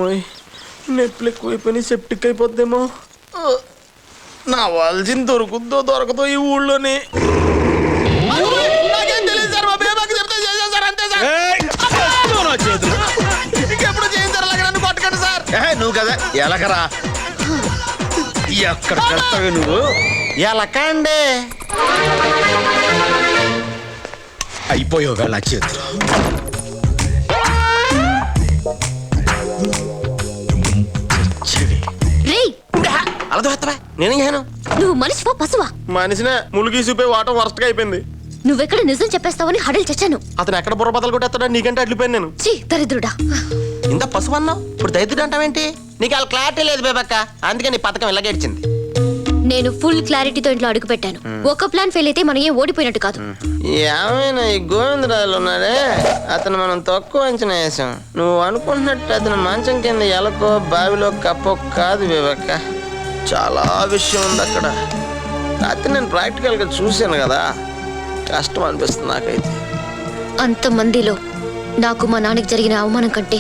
అమ్మోయ్ నొప్పులు ఎక్కువైపోయినాయి, సెప్టిక్ అయిపోద్దేమో. నా వాల్సిన దొరుకుద్దో దొరకదో ఈ ఊళ్ళోనే. నాకేం తెలియదు సార్, మా బేబాకి చెప్తే చేసేసారు అంతే సార్. ఇంకెప్పుడు చేయించారు అలాగే నన్ను కొట్టకండి సార్. నువ్వు కదా ఎలకరా, ఎక్కడ కడతావే నువ్వు? ఎలకండి అయిపోయావుగా నా చేతిలో. అలా దోస్తావా? నేనేం చేయను. నువ్వు మనిషివా పశువా? మనిషినే ములిగి చూపే వాటం వరస్ట్ గా అయిపోయింది. నువ్వెక్కడ నిజం చెప్పేస్తావని హడలు చచ్చాను. అతను ఎక్కడ బుర్ర బదలు కొట్టేస్తాడా నీకంటే అట్లిపోయాను నేను. చీ దరిద్రుడా. ఇంత పశువు అన్నావు, ఇప్పుడు దరిద్రుడు అంటావేంటి? నీకు అలా క్లారిటీ లేదు బేబక్క, అందుకే నీ పథకం ఇలాగేడ్చింది. నేను ఫుల్ క్లారిటీతో ఇంట్లో అడుగు పెట్టాను. ఒక ప్లాన్ ఫెయిల్ అయితే మనం ఏ ఓడిపోయినట్టు కాదు. ఏమైనా ఈ గోవిందరాజులు ఉన్నాడే, అతను మనం తక్కువ అంచనా వేసాం. నువ్వు అనుకుంటున్నట్టు అతను మంచం కింద ఎలకో బావిలో కప్పో కాదు బేబక్క, చాలా విషయం ఉంది అక్కడ. రాత్రి నేను ప్రాక్టికల్గా చూశాను కదా, కష్టం అనిపిస్తుంది నాకైతే. అంతమందిలో నాకు మా నాన్నకి జరిగిన అవమానం కంటే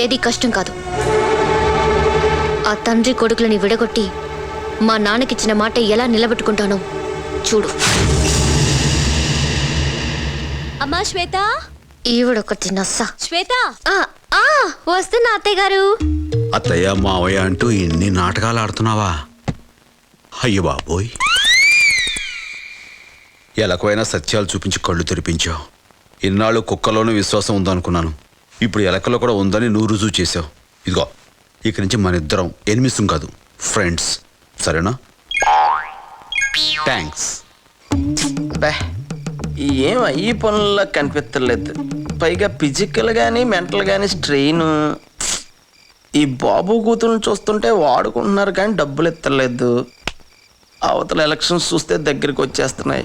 ఏది కష్టం కాదు. ఆ తండ్రి కొడుకులని విడగొట్టి మా నాన్నకిచ్చిన మాట ఎలా నిలబెట్టుకుంటానో చూడు. అమ్మా శ్వేత, ఈవిడొకటి నస్స. శ్వేత వస్తున్నా అత్తయ్య గారు. అత్తయ్య మావయ్య అంటూ ఇన్ని నాటకాలు ఆడుతున్నావా? అయ్యో బాబోయ్, ఎలకైనా సత్యాలు చూపించి కళ్ళు తెరిపించావు. ఇన్నాళ్ళు కుక్కలోనూ విశ్వాసం ఉందనుకున్నాను, ఇప్పుడు ఎలకలో కూడా ఉందని నువ్వు రుజువు చేసావు. ఇదిగో ఇక నుంచి మన ఇద్దరం ఎనిమిసం కాదు, ఫ్రెండ్స్, సరేనా? థ్యాంక్స్. ఏం ఈ పనుల్లో కనిపించలేదు, పైగా ఫిజికల్ కానీ మెంటల్ కానీ స్ట్రెయిన్. ఈ బాబు కూతురుని చూస్తుంటే వాడుకుంటున్నారు కానీ డబ్బులు ఎత్తలేదు. అవతల ఎలక్షన్స్ చూస్తే దగ్గరికి వచ్చేస్తున్నాయి.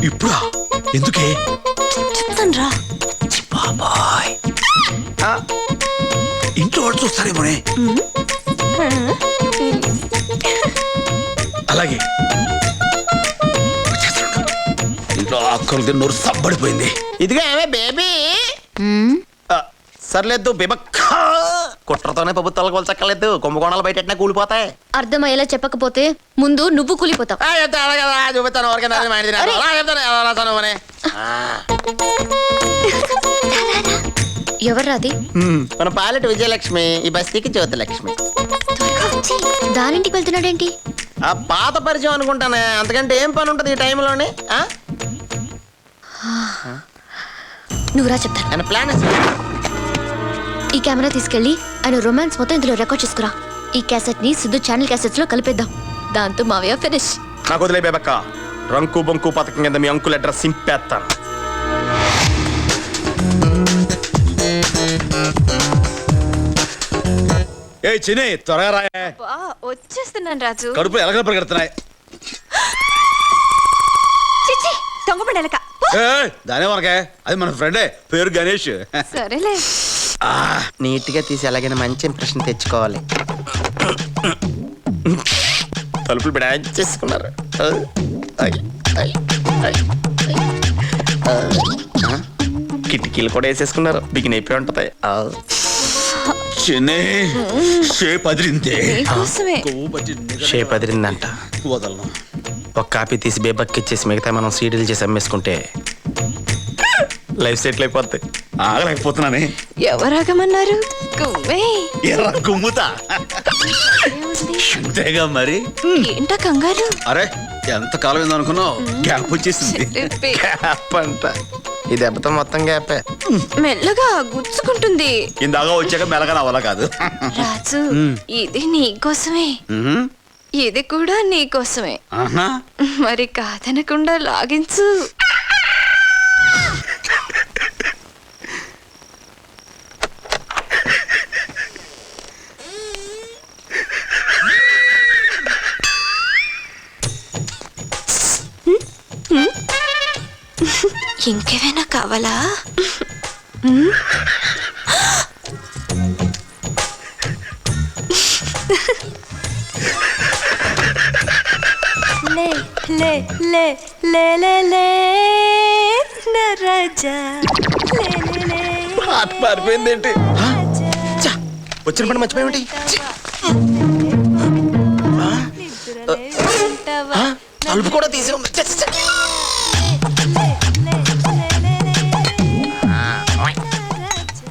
ఇప్పుడా? ఎందుకే? చెప్తాన్రా. బాబాయ్, ఇంట్లో వాడు చూస్తారేమోనే. అలాగే ఇంట్లో అక్కలు నోరు సబ్బడిపోయింది. ఇదిగా ఏమే బేబీ. సర్లేదు బేబక్క, కుట్రతోనే ప్రభుత్వాలకు కొలచక్కర్లేదు, కుంభకోణాలు బయట కూలిపోతాయి. అర్థమయ్యేలా చెప్పకపోతే ముందు నువ్వు కూలిపోతావు. చూపిస్తాను ఎవర్రాది? మన పాలెట్ విజయలక్ష్మి, ఈ బస్తీకి జ్యోతిలక్ష్మి. దానింటికి వెళ్తున్నాడేంటి? ఆ పాత పరిచయం అనుకుంటానే, అంతకంటే ఏం పని ఉంటుంది ఈ టైంలోనే. నువ్వు రా చెప్తాను. ఆయన ప్లాన్ ఈ కెమెరా తీసుకెళ్లి ఆయన రొమాన్స్ మొత్తం ఇందులో రికార్డ్ చేసుకురా. ఈ క్యాసెట్ ని సిద్ధు ఛానల్ క్యాసెట్స్ లో కలిపేద్దాం. దాంతో మావయ్య ఫినిష్. నాకు వదిలే బేబక్క, రంకు బొంకు పథకం కింద మీ అంకుల్ అడ్రస్ సింపేస్తాను. ఏ చిన్ని, త్వరగా రాయే. వచ్చేస్తున్నాను రాజు. కడుపులో ఎలకలు పరిగెడుతున్నాయి. దొంగపడెలక దానే మనకే, అది మన ఫ్రెండే, పేరు గణేష్. సరేలే. నీట్ గా తీసి ఎలాగైనా మంచి ఇంప్రెషన్ తెచ్చుకోవాలి. తలుపులు చేసుకున్నారు. కిటికీలు కూడా వేసేసుకున్నారు, బిగిన అయిపోయి ఉంటది. షేప్ అదిరిందంట. వదలను. ఒక కాపీ తీసి బేబక్కి ఇచ్చేసి మిగతా మనం సీడీలు చేసి అమ్మేసుకుంటే లైఫ్ సెటిల్ అయిపోద్ది. ఆగలేకపోతున్నానే. ఎవరాగమన్నారు? కుమ్ముతా మరి. ఏంటా కంగారు? అరే ఎంత కాలం ఏంది అనుకున్నావు, గ్యాప్ వచ్చేసింది. గ్యాప్ అంట, ఈ దెబ్బతో మొత్తం గ్యాపే. మెల్లగా గుచ్చుకుంటుంది. ఇందాక వచ్చాక మెల్లగా నా వల్ల కాదు. రాజు, ఇది నీకోసమే, ఇది కూడా నీకోసమే. మరి కాదనకుండా లాగించు. ఇంకేమైనా కావాలా? లే లే లే లే లే లే నా రాజా లే హార్ట్ మారిపోయిందేంటి వచ్చిన పని మర్చిపోయేమిటి తలుపు కూడా తీసి ఉంది చ్చ, చ్చ, చ్చ.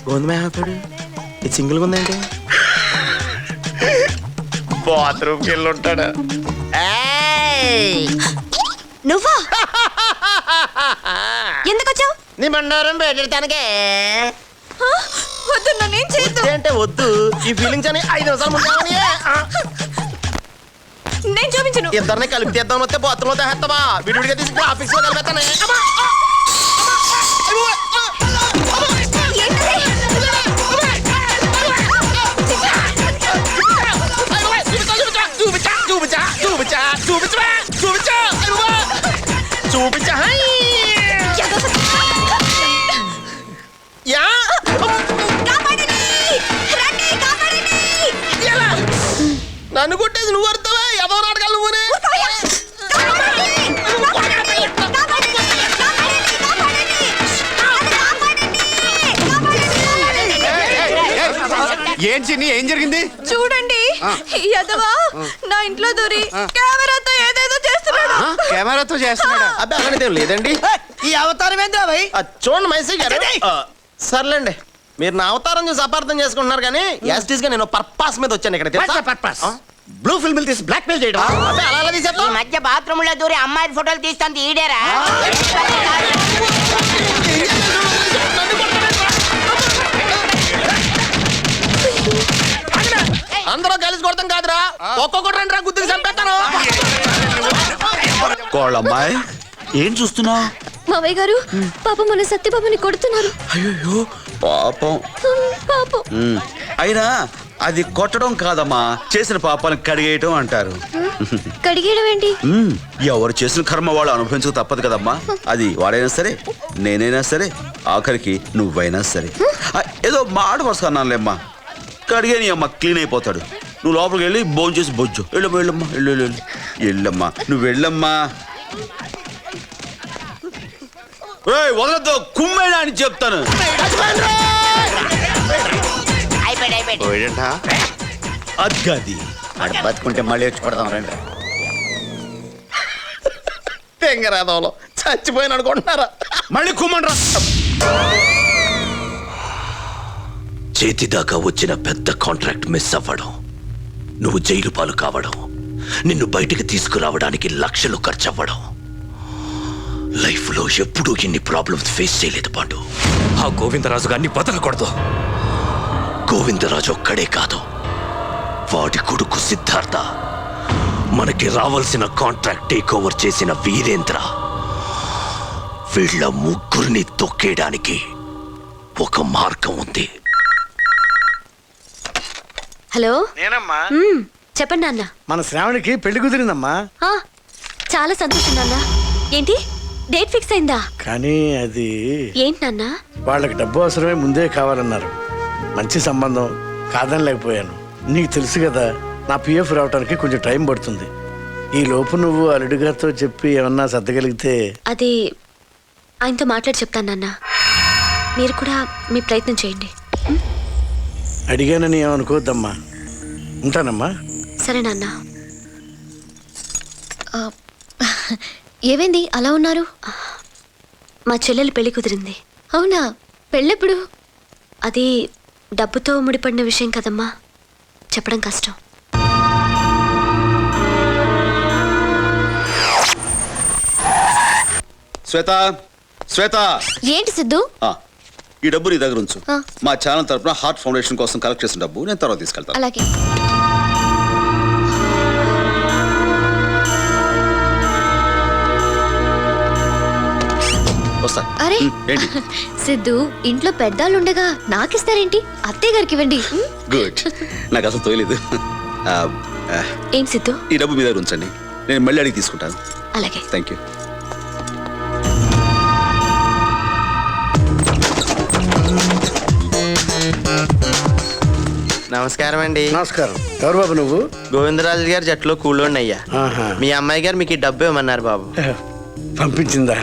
గోంది మేపడు ఇది సింగిల్గా ఉందేంటి బాత్రూమ్కి వెళ్ళి ఉంటాడా నువ్వా ఎందుకు వచ్చావు? నీ బండారం పెట్టడానికే వద్దు నన్నేం చేయొద్దు. అంటే వద్దు ఈ ఫీలింగ్స్ అని 5 నిమిషాలు ముందు నేను చూపించను. ఇద్దరిని కలిపి తీద్దాం వస్తే బాత్రూమ్ లో తెస్తావా విడివిడిగా తీసి గ్రాఫిక్స్ లో కలిపేస్తానే చూపించా నన్ను కొట్టేసి నువ్వు అర్థవా ఎవరు నాటకాలు నువ్వునే ఏం చిన్ని ఏం జరిగింది? చూడండి యదవా నా ఇంట్లో దూరి కెమెరాతో ఏదేదో చేస్తున్నాడు. కెమెరాతో చేస్తున్నాడా? అబ్బాయి అలాంటిదేం లేదండి ఈ అవతారం ఏంద్రా భయ్? చూడండి మైసీ గారు సర్లేండి మీరు నా అవతారం చూసి అపార్థం చేసుకుంటున్నారు కానీ యాస్టీస్ గా నేను పర్పస్ మీద వచ్చాను ఇక్కడ తెలుసా? పర్పస్ బ్లూ ఫిల్మ్ తీసి బ్లాక్ మెయిల్ చేయడం. అబ్బాయి అలా తీసేస్తా ఈ మధ్య బాత్రూమ్ లో దూరి అమ్మాయి ఫోటోలు తీస్తాంది ఈడేరా? అందరూ కలిసి కొడతాం కాదురా ఒక్కొక్కటి రండి గుద్దుకు చంపేస్తాను కోళ్ళమ్మాయి ఏం చూస్తున్నావు? మావయ్య గారు పాపం మన సత్యబాబుని కొడుతున్నారు. అయ్యో పాపం. పాపం అయినా అది కొట్టడం కాదమ్మా, చేసిన పాపాలను కడిగేయటం అంటారు. కడిగేయడం ఏంటి? ఎవరు చేసిన కర్మ వాళ్ళు అనుభవించక తప్పదు కదమ్మా. అది వాడైనా సరే నేనైనా సరే ఆఖరికి నువ్వైనా సరే. ఏదో మాట వస్తున్నానులేమ్మా. కడిగేని అమ్మ క్లీన్ అయిపోతాడు. నువ్వు లోపలికి వెళ్ళి భోజనం చేసి బొజ్జు. వెళ్ళమ్మా వెళ్ళమ్మా వెళ్ళు వెళ్ళు వెళ్ళమ్మా నువ్వు వెళ్ళమ్మా. వదలతో కుమ్మేనా అని చెప్తాను. అది బతుకుంటే మళ్ళీ వచ్చి పడదాం రండి. తెంగరాదంలో చచ్చిపోయిన అనుకుంటున్నారా? మళ్ళీ కుమ్మండ్రా. చేతిదాకా వచ్చిన పెద్ద కాంట్రాక్ట్ మిస్ అవ్వడం, నువ్వు జైలు పాలు కావడం, నిన్ను బయటికి తీసుకురావడానికి లక్షలు ఖర్చు అవ్వడం. లైఫ్లో ఎప్పుడూ ఇన్ని ప్రాబ్లమ్స్ ఫేస్ చేయలేదు పాండు. ఆ గోవిందరాజు గారిని బతకూడదు. గోవిందరాజు ఒక్కడే కాదు, వాడి కొడుకు సిద్ధార్థ, మనకి రావాల్సిన కాంట్రాక్ట్ టేక్ ఓవర్ చేసిన వీరేంద్ర, వీళ్ళ ముగ్గురిని తొక్కేయడానికి ఒక మార్గం ఉంది. హలో నేనమ్మా. చెప్పండి నాన్న. మన శ్రావణికి పెళ్లి కుదిరిందమ్మా. ఆ, చాలా సంతోషం నాన్న. ఏంటి డేట్ ఫిక్స్ అయిందా? కానీ అది ఏంటి నాన్న? వాళ్ళకి డబ్బు అవసరమే ముందే కావాలన్నారు. మంచి సంబంధం కాదనలేకపోయాను. నీకు తెలుసు కదా నా పిఎఫ్ రావడానికి కొంచెం టైం పడుతుంది. ఈ లోపు నువ్వు అల్లుడి గారితో చెప్పి ఏమన్నా సర్దగలిగితే. అది ఆయనతో మాట్లాడి చెప్తాను నాన్న. మీరు కూడా మీ ప్రయత్నం చేయండి. అడిగానని ఏమనుకోవద్దమ్మా. ఉంటానమ్మా. సరే నాన్న. ఏమైంది అలా ఉన్నారు? మా చెల్లెలు పెళ్లి కుదిరింది. అవునా? పెళ్ళెప్పుడు? అది డబ్బుతో ముడిపడిన విషయం కదమ్మా, చెప్పడం కష్టం. శ్వేత శ్వేత ఏంటి సిద్ధు? ఈ డబ్బు నీ దగ్గర ఉంచు. ఆ. మా ఛానల్ తరపున హార్ట్ ఫౌండేషన్ కోసం కలెక్ట్ చేసిన డబ్బు నేను తర్వాత తీసుకెళ్తాను. అలాగే. వస్తా. అరే ఏంటి? సిద్ధు, ఇంట్లో పెద్దాళ్ళు ఉండగా నాకిస్తారేంటి? అత్తయ్య గారికి ఇవ్వండి. గుడ్. నాకు అసలు తోయలేదు. ఏం సిద్ధు? ఈ డబ్బు మీ దగ్గర ఉంచండి, నేను మళ్ళీ అడిగి తీసుకుంటాను. అలాగే. Thank you. నమస్కారం అండి. నమస్కారం. ఎవరు బాబు నువ్వు? గోవిందరాజు గారి జట్లో కూలోండి అయ్యా. ఆహా. మీ అమ్మాయి గారు మీకు ఈ డబ్బు ఇవ్వమన్నారు బాబు. పంపించిందా?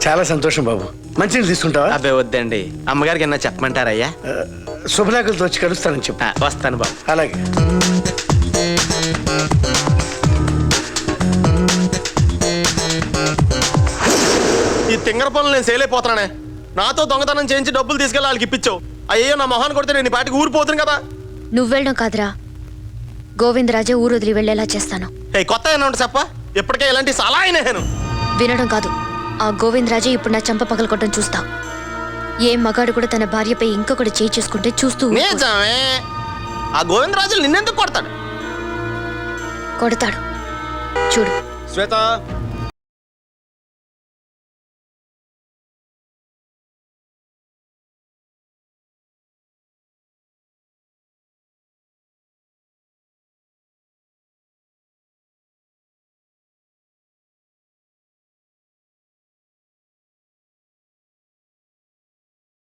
చాలా సంతోషం బాబు. మంచిని తీసుకుంటావా? అబ్బాయి వద్దండి, అమ్మగారికి ఏమన్నా చెప్పమంటారయ్యా? శుభలేఖలతో వచ్చి కలుస్తానని చెప్పు. వస్తాను బాబు. అలాగే. ఈ తింగర పనులు నేను సేలైపోతున్నానే. నాతో దొంగతనం చేయించి డబ్బులు తీసుకెళ్ళి వాళ్ళకి ఇప్పించావు. అయ్యో నా మొహాన్ని కొడితే నేను ఈ పాటికి ఊరిపోతుంది కదా. నువ్వు వెళ్ళడం కాదురా, గోవిందరాజే ఊరు వదిలి వెళ్ళేలా చేస్తాను. కొత్త ఏమన్నా ఉంటే చెప్ప, ఇప్పటికే ఇలాంటి సలా అయినాను. వినడం కాదు, ఆ గోవిందరాజే ఇప్పుడు నా చంప పగలకొట్టడం చూస్తా. ఏ మగాడు కూడా తన భార్యపై ఇంకొకటి చేయి చేసుకుంటే చూస్తూ ఊరుకోడు. నిజమే, ఆ గోవిందరాజులు నిన్నెందుకు కొడతాడు? కొడతాడు చూడు. శ్వేత